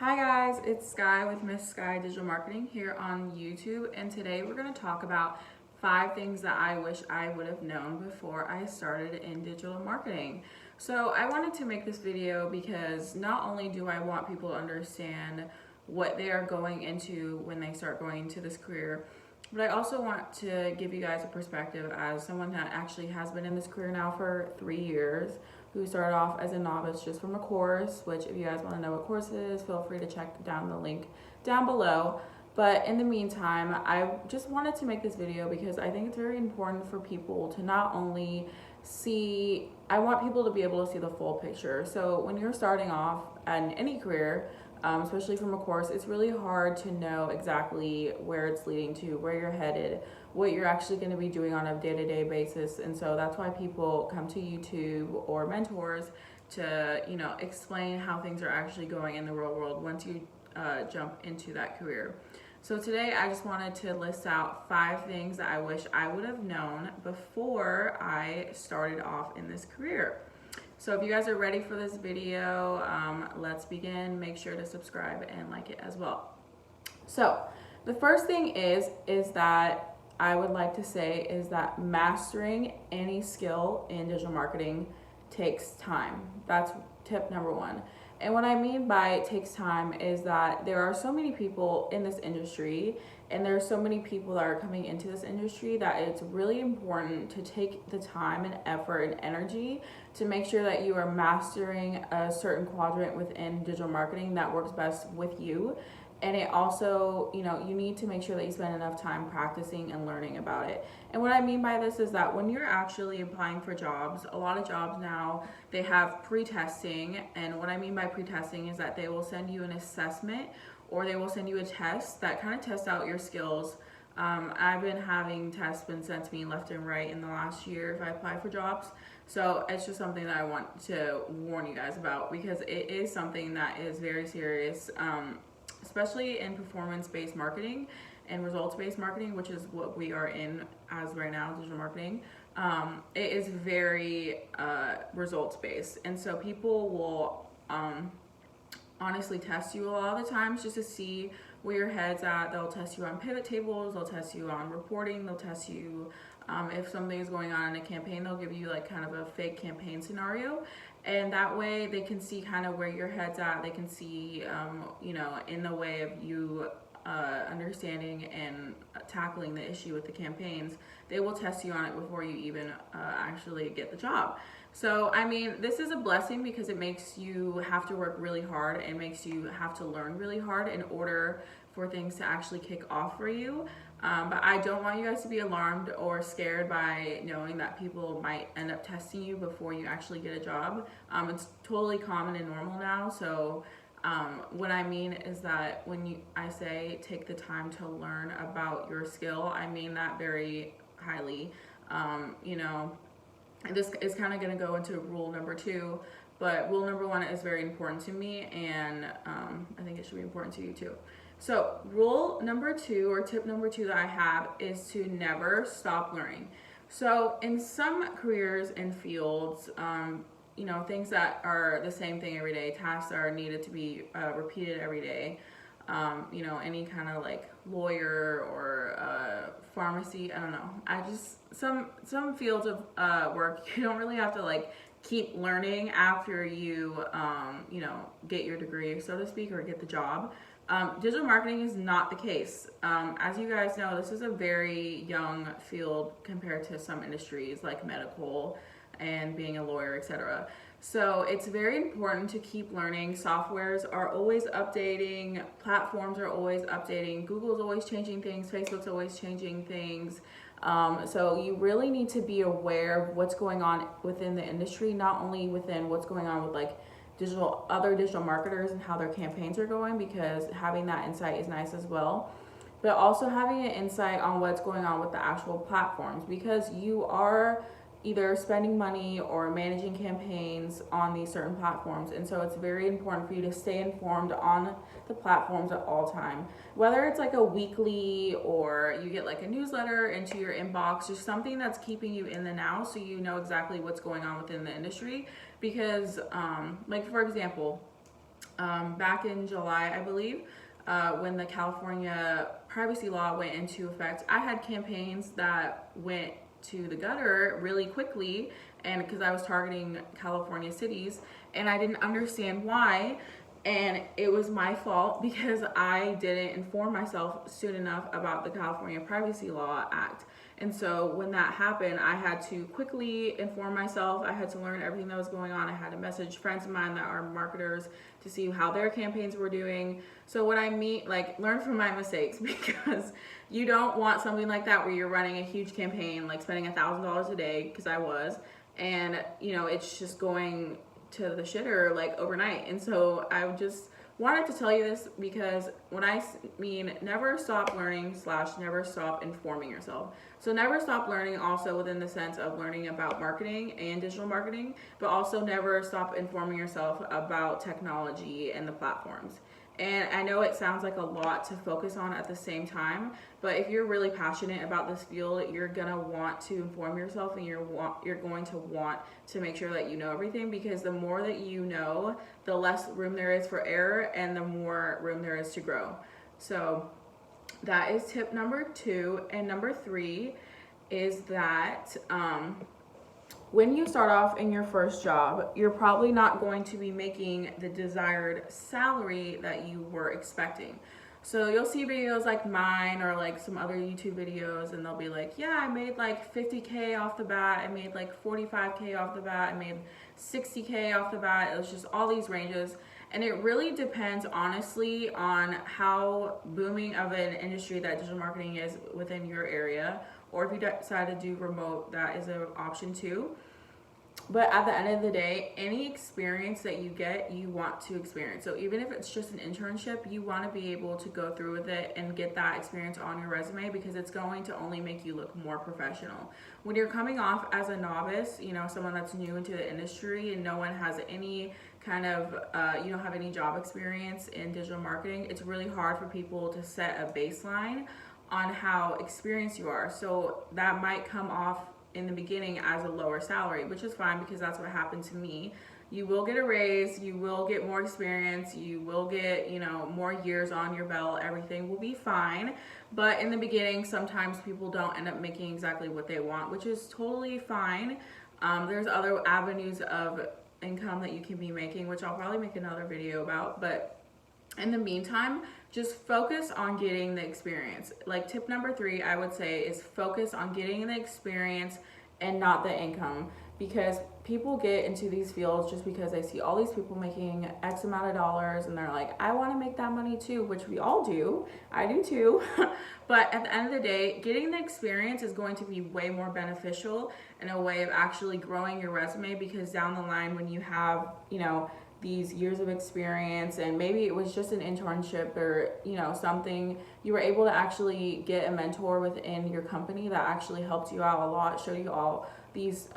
Hi guys, it's Skye with Miss Skye Digital Marketing here on YouTube, and today we're going to talk about 5 things that I wish I would have known before I started in digital marketing. So I wanted to make this video because not only do I want people to understand what they are going into when they start going into this career, but I also want to give you guys a perspective as someone that actually has been in this career now for 3 years, who started off as a novice just from a course, which if you guys want to know what course it is, feel free to check down the link down below. But in the meantime, I just wanted to make this video because I think it's very important for people to not only see, I want people to be able to see the full picture. So when you're starting off in any career, especially from a course, it's really hard to know exactly where it's leading to, where you're headed, what you're actually going to be doing on a day-to-day basis. And so that's why people come to YouTube or mentors to, explain how things are actually going in the real world once you jump into that career. So today I just wanted to list out 5 things that I wish I would have known before I started off in this career. So if you guys are ready for this video, let's begin. Make sure to subscribe and like it as well. So the first thing is that I would like to say is that mastering any skill in digital marketing takes time. That's tip number 1. And what I mean by it takes time is that there are so many people in this industry, and there are so many people that are coming into this industry, that it's really important to take the time and effort and energy to make sure that you are mastering a certain quadrant within digital marketing that works best with you. And it also, you need to make sure that you spend enough time practicing and learning about it. And what I mean by this is that when you're actually applying for jobs, a lot of jobs now, they have pre-testing. And what I mean by pre-testing is that they will send you an assessment, or they will send you a test that kind of tests out your skills. I've been having tests been sent to me left and right in the last year if I apply for jobs. So it's just something that I want to warn you guys about, because it is something that is very serious. Especially in performance-based marketing and results-based marketing, which is what we are in as right now, digital marketing. It is very results-based, and so people will honestly test you a lot of the times just to see where your head's at. They'll test you on pivot tables, they'll test you on reporting, they'll test you if something is going on in a campaign, they'll give you like kind of a fake campaign scenario. And that way they can see kind of where your head's at. They can see, in the way of you understanding and tackling the issue with the campaigns. They will test you on it before you even actually get the job. So, I mean, this is a blessing because it makes you have to work really hard and makes you have to learn really hard in order for things to actually kick off for you. But I don't want you guys to be alarmed or scared by knowing that people might end up testing you before you actually get a job. It's totally common and normal now. So what I mean is that when I say take the time to learn about your skill, I mean that very highly. This is kind of going to go into rule number 2, but rule number 1 is very important to me, and I think it should be important to you too. So rule number 2, or tip number 2 that I have, is to never stop learning. So in some careers and fields, things that are the same thing every day, tasks are needed to be repeated every day. Any kind of like lawyer or pharmacy, I don't know. Some fields of work, you don't really have to like keep learning after you, get your degree, so to speak, or get the job. Digital marketing is not the case. As you guys know, this is a very young field compared to some industries like medical and being a lawyer, etc. So it's very important to keep learning. Softwares are always updating, platforms are always updating, Google's always changing things, Facebook's always changing things. So you really need to be aware of what's going on within the industry, not only within what's going on with like other digital marketers and how their campaigns are going, because having that insight is nice as well, but also having an insight on what's going on with the actual platforms, because you are either spending money or managing campaigns on these certain platforms. And so it's very important for you to stay informed on the platforms at all time, whether it's like a weekly or you get like a newsletter into your inbox, just something that's keeping you in the now so you know exactly what's going on within the industry. Because like for example, back in July, I believe, when the California privacy law went into effect. I had campaigns that went to the gutter really quickly, and because I was targeting California cities, and I didn't understand why. And it was my fault because I didn't inform myself soon enough about the California Privacy Law Act. And so when that happened, I had to quickly inform myself. I had to learn everything that was going on. I had to message friends of mine that are marketers to see how their campaigns were doing. So when I meet, like, learn from my mistakes, because you don't want something like that where you're running a huge campaign, like spending $1,000 a day, because I was, and it's just going to the shitter like overnight. And so I just wanted to tell you this, because when I mean never stop learning / never stop informing yourself. So never stop learning also within the sense of learning about marketing and digital marketing, but also never stop informing yourself about technology and the platforms. And I know it sounds like a lot to focus on at the same time, but if you're really passionate about this field, you're gonna want to inform yourself, and you're going to want to make sure that you know everything, because the more that you know, the less room there is for error and the more room there is to grow. So that is tip number 2. And number 3 is that when you start off in your first job, you're probably not going to be making the desired salary that you were expecting. So you'll see videos like mine or like some other YouTube videos, and they'll be like, yeah, I made like 50K off the bat, I made like 45K off the bat, I made 60K off the bat. It was just all these ranges. And it really depends, honestly, on how booming of an industry that digital marketing is within your area. Or if you decide to do remote, that is an option too. But at the end of the day, any experience that you get, you want to experience. So even if it's just an internship, you want to be able to go through with it and get that experience on your resume, because it's going to only make you look more professional. When you're coming off as a novice, someone that's new into the industry, and no one has any kind of, you don't have any job experience in digital marketing, it's really hard for people to set a baseline on how experienced you are. So that might come off in the beginning as a lower salary, which is fine, because that's what happened to me. You will get a raise, you will get more experience, you will get, more years on your belt, everything will be fine. But in the beginning, sometimes people don't end up making exactly what they want, which is totally fine. There's other avenues of income that you can be making, which I'll probably make another video about. But in the meantime, just focus on getting the experience. Like tip number 3, I would say, is focus on getting the experience and not the income. Because people get into these fields just because they see all these people making X amount of dollars, and they're like, I want to make that money too, which we all do. I do too. But at the end of the day, getting the experience is going to be way more beneficial in a way of actually growing your resume, because down the line, when you have, these years of experience, and maybe it was just an internship or something, you were able to actually get a mentor within your company that actually helped you out a lot, showed you all these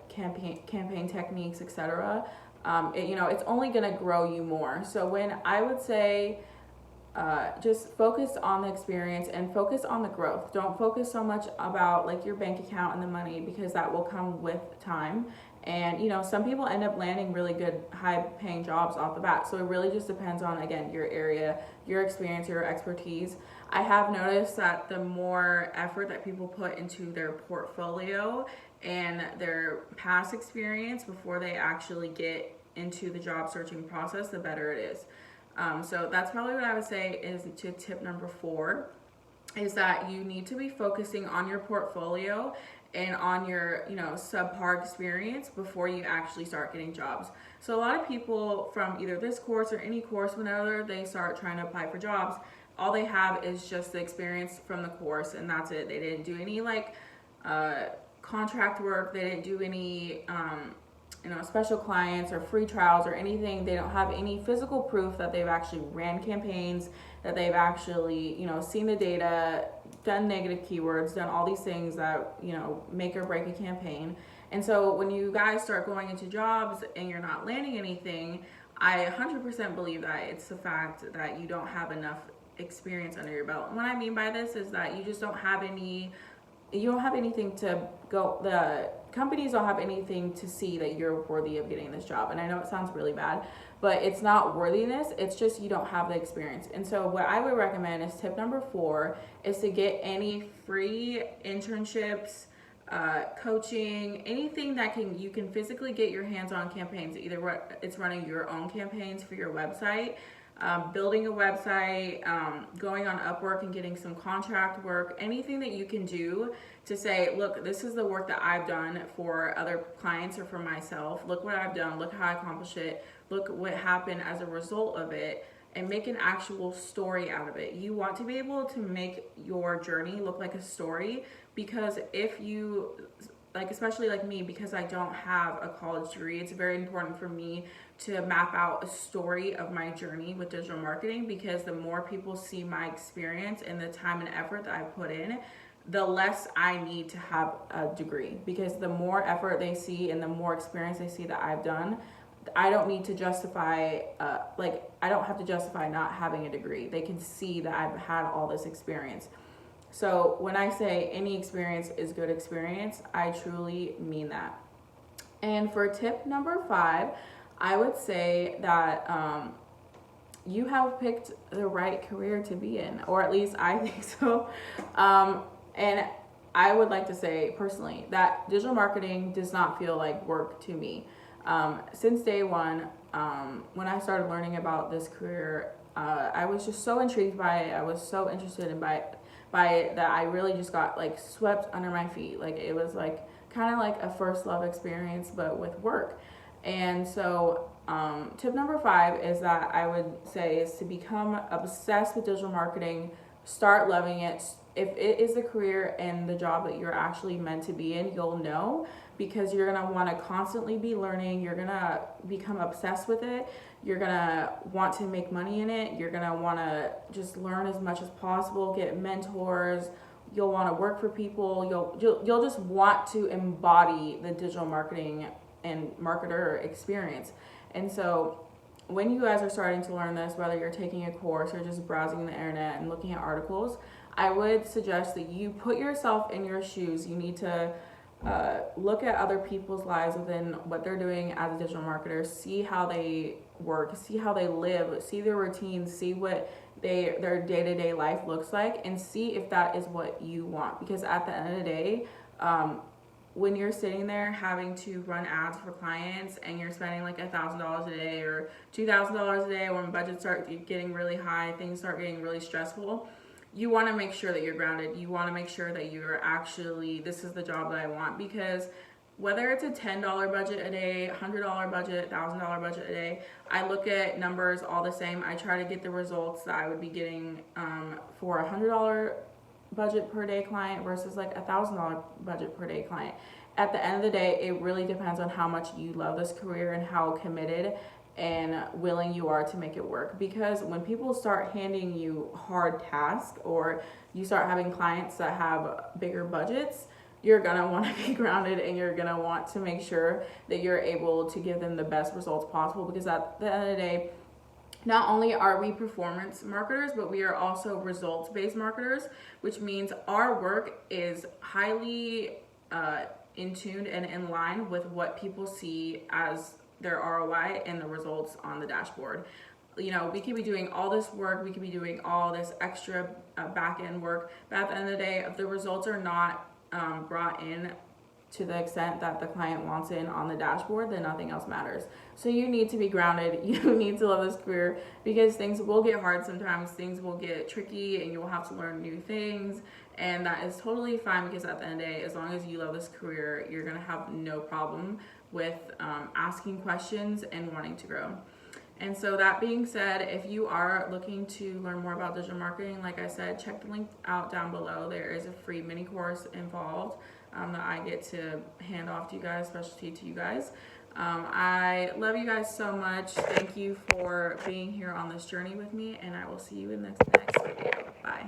campaign techniques, etc. It's only going to grow you more. So when I would say just focus on the experience and focus on the growth. Don't focus so much about like your bank account and the money, because that will come with time. And some people end up landing really good high paying jobs off the bat. So it really just depends on, again, your area, your experience, your expertise. I have noticed that the more effort that people put into their portfolio and their past experience before they actually get into the job searching process, the better it is. So that's probably what I would say is to tip number 4, is that you need to be focusing on your portfolio and on your subpar experience before you actually start getting jobs. So a lot of people from either this course or any course, whenever they start trying to apply for jobs, all they have is just the experience from the course, and that's it. They didn't do any contract work, they didn't do any special clients or free trials or anything. They don't have any physical proof that they've actually ran campaigns, that they've actually seen the data, done negative keywords, done all these things that make or break a campaign. And so when you guys start going into jobs and you're not landing anything, I 100% believe that it's the fact that you don't have enough experience under your belt. And what I mean by this is that you just don't have anything to companies don't have anything to see that you're worthy of getting this job. And I know it sounds really bad, but it's not worthiness, it's just you don't have the experience. And so what I would recommend is tip number 4 is to get any free internships, coaching, anything that you can physically get your hands on campaigns. Either it's running your own campaigns for your website, building a website, going on Upwork and getting some contract work, anything that you can do to say, look, this is the work that I've done for other clients or for myself. Look what I've done. Look how I accomplished it. Look what happened as a result of it, and make an actual story out of it. You want to be able to make your journey look like a story, because if you, like, especially like me, because I don't have a college degree, it's very important for me to map out a story of my journey with digital marketing, because the more people see my experience and the time and effort that I put in, the less I need to have a degree, because the more effort they see and the more experience they see that I've done, I don't need to justify, I don't have to justify not having a degree. They can see that I've had all this experience. So when I say any experience is good experience, I truly mean that. And for tip number 5, I would say that you have picked the right career to be in, or at least I think so. And I would like to say personally that digital marketing does not feel like work to me. Since day one, when I started learning about this career, I was just so intrigued by it. I was so interested in by it that I really just got like swept under my feet. Like it was like kind of like a first love experience, but with work. And so tip number 5 is that I would say is to become obsessed with digital marketing. Start loving it. If it is the career and the job that you're actually meant to be in, you'll know, because you're going to want to constantly be learning. You're going to become obsessed with it. You're going to want to make money in it. You're going to want to just learn as much as possible, get mentors. You'll want to work for people. You'll just want to embody the digital marketing and marketer experience. And so when you guys are starting to learn this, whether you're taking a course or just browsing the internet and looking at articles, I would suggest that you put yourself in your shoes. You need to look at other people's lives within what they're doing as a digital marketer, see how they work, see how they live, see their routines, see what their day-to-day life looks like, and see if that is what you want. Because at the end of the day, when you're sitting there having to run ads for clients and you're spending like $1,000 a day or $2,000 a day, when budgets start getting really high, things start getting really stressful, you want to make sure that you're grounded. You want to make sure that you're actually, this is the job that I want. Because whether it's a $10 budget a day, $100 budget, $1,000 budget a day, I look at numbers all the same. I try to get the results that I would be getting for a $100 budget per day client versus like $1,000 budget per day client. At the end of the day, it really depends on how much you love this career and how committed and willing you are to make it work. Because when people start handing you hard tasks, or you start having clients that have bigger budgets, you're gonna want to be grounded, and you're gonna want to make sure that you're able to give them the best results possible. Because at the end of the day, not only are we performance marketers, but we are also results-based marketers, which means our work is highly in tune and in line with what people see as their ROI and the results on the dashboard. You know, we could be doing all this work, we could be doing all this extra back-end work, but at the end of the day, if the results are not brought in to the extent that the client wants in on the dashboard, then nothing else matters. So you need to be grounded. You need to love this career, because things will get hard sometimes. Things will get tricky and you'll have to learn new things. And that is totally fine, because at the end of the day, as long as you love this career, you're going to have no problem with asking questions and wanting to grow. And so that being said, if you are looking to learn more about digital marketing, like I said, check the link out down below. There is a free mini course involved that I get to hand off to you guys, specialty to you guys. I love you guys so much. Thank you for being here on this journey with me, and I will see you in the next video. Bye.